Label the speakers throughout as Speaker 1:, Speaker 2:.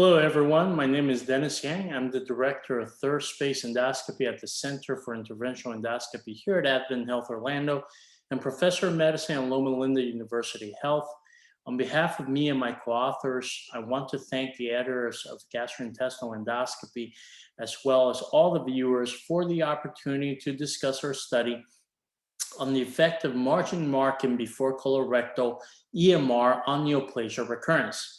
Speaker 1: Hello, everyone. My name is Dennis Yang. I'm the director of Third Space Endoscopy at the Center for Interventional Endoscopy here at Advent Health Orlando and professor of medicine at Loma Linda University Health. On behalf of me and my co-authors, I want to thank the editors of Gastrointestinal Endoscopy, as well as all the viewers, for the opportunity to discuss our study on the effect of margin marking before colorectal EMR on neoplasia recurrence.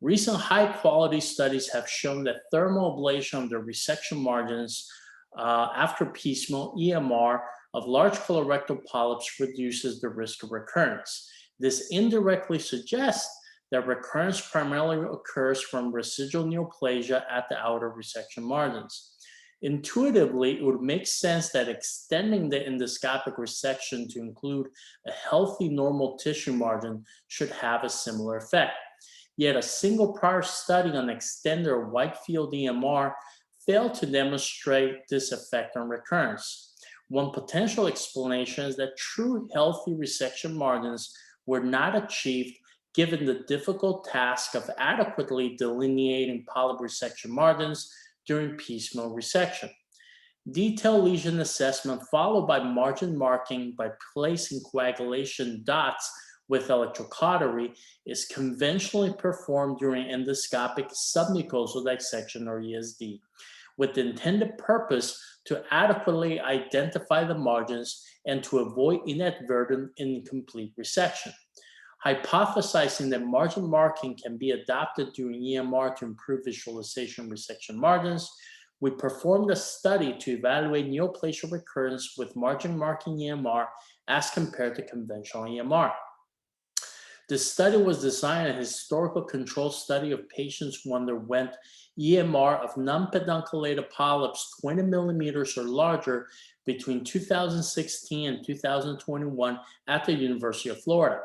Speaker 1: Recent high-quality studies have shown that thermal ablation of the resection margins after piecemeal EMR of large colorectal polyps reduces the risk of recurrence. This indirectly suggests that recurrence primarily occurs from residual neoplasia at the outer resection margins. Intuitively, it would make sense that extending the endoscopic resection to include a healthy normal tissue margin should have a similar effect. Yet a single prior study on extended or wide field EMR failed to demonstrate this effect on recurrence. One potential explanation is that true healthy resection margins were not achieved given the difficult task of adequately delineating polyp resection margins during piecemeal resection. Detailed lesion assessment followed by margin marking by placing coagulation dots with electrocautery is conventionally performed during endoscopic submucosal dissection or ESD, with the intended purpose to adequately identify the margins and to avoid inadvertent incomplete resection. Hypothesizing that margin marking can be adopted during EMR to improve visualization resection margins, we performed a study to evaluate neoplasia recurrence with margin marking EMR as compared to conventional EMR. This study was designed as a historical control study of patients who underwent EMR of non-pedunculated polyps 20 millimeters or larger between 2016 and 2021 at the University of Florida.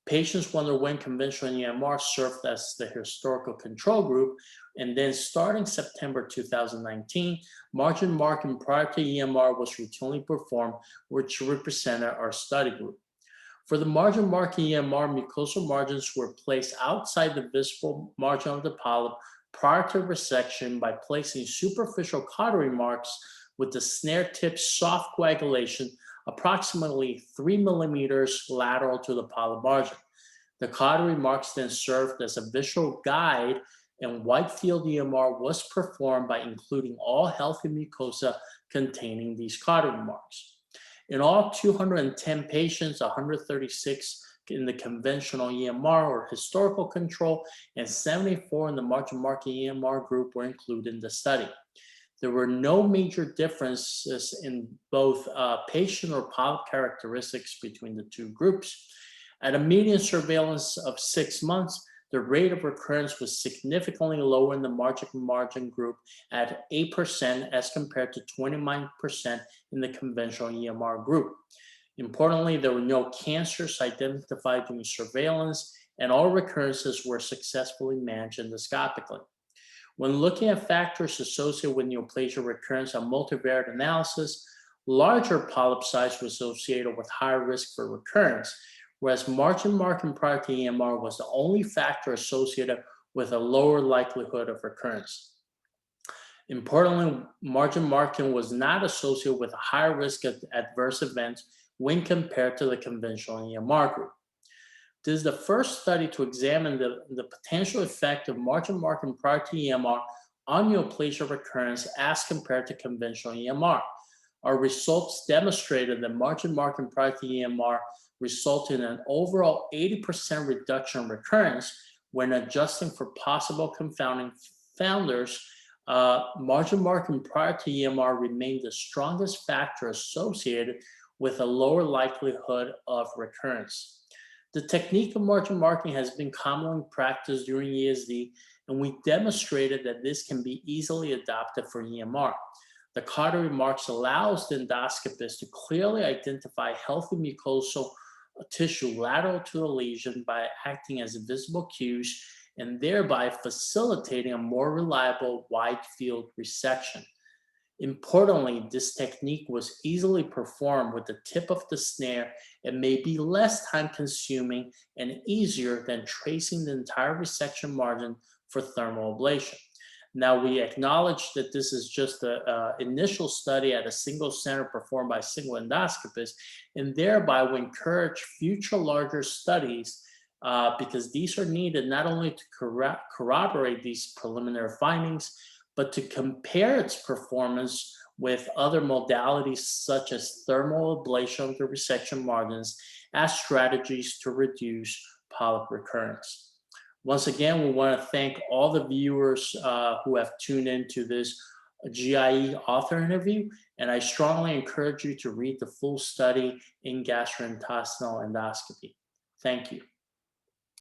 Speaker 1: Patients who underwent conventional EMR served as the historical control group, and then starting September 2019, margin marking prior to EMR was routinely performed, which represented our study group. For the margin marking EMR, mucosal margins were placed outside the visible margin of the polyp prior to resection by placing superficial cautery marks with the snare tip soft coagulation approximately 3 millimeters lateral to the polyp margin. The cautery marks then served as a visual guide, and wide field EMR was performed by including all healthy mucosa containing these cautery marks. In all 210 patients, 136 in the conventional EMR or historical control, and 74 in the margin marking EMR group were included in the study. There were no major differences in both patient or polyp characteristics between the two groups. At a median surveillance of 6 months, the rate of recurrence was significantly lower in the margin group at 8% as compared to 29% in the conventional EMR group. Importantly, there were no cancers identified during surveillance, and all recurrences were successfully managed endoscopically. When looking at factors associated with neoplasia recurrence on multivariate analysis, larger polyp size was associated with higher risk for recurrence, whereas margin marking prior to EMR was the only factor associated with a lower likelihood of recurrence. Importantly, margin marking was not associated with a higher risk of adverse events when compared to the conventional EMR group. This is the first study to examine the potential effect of margin marking prior to EMR on neoplasia recurrence as compared to conventional EMR. Our results demonstrated that margin marking prior to EMR resulted in an overall 80% reduction in recurrence when adjusting for possible confounding factors. Margin marking prior to EMR remained the strongest factor associated with a lower likelihood of recurrence. The technique of margin marking has been commonly practiced during ESD, and we demonstrated that this can be easily adopted for EMR. The cautery marks allows the endoscopist to clearly identify healthy mucosal tissue lateral to the lesion by acting as visible cues and thereby facilitating a more reliable wide field resection. Importantly, this technique was easily performed with the tip of the snare and may be less time consuming and easier than tracing the entire resection margin for thermal ablation. Now, we acknowledge that this is just an initial study at a single center performed by a single endoscopist, and thereby we encourage future larger studies because these are needed not only to corroborate these preliminary findings, but to compare its performance with other modalities such as thermal ablation of the resection margins as strategies to reduce polyp recurrence. Once again, we want to thank all the viewers who have tuned into this GIE author interview, and I strongly encourage you to read the full study in gastrointestinal endoscopy. Thank you.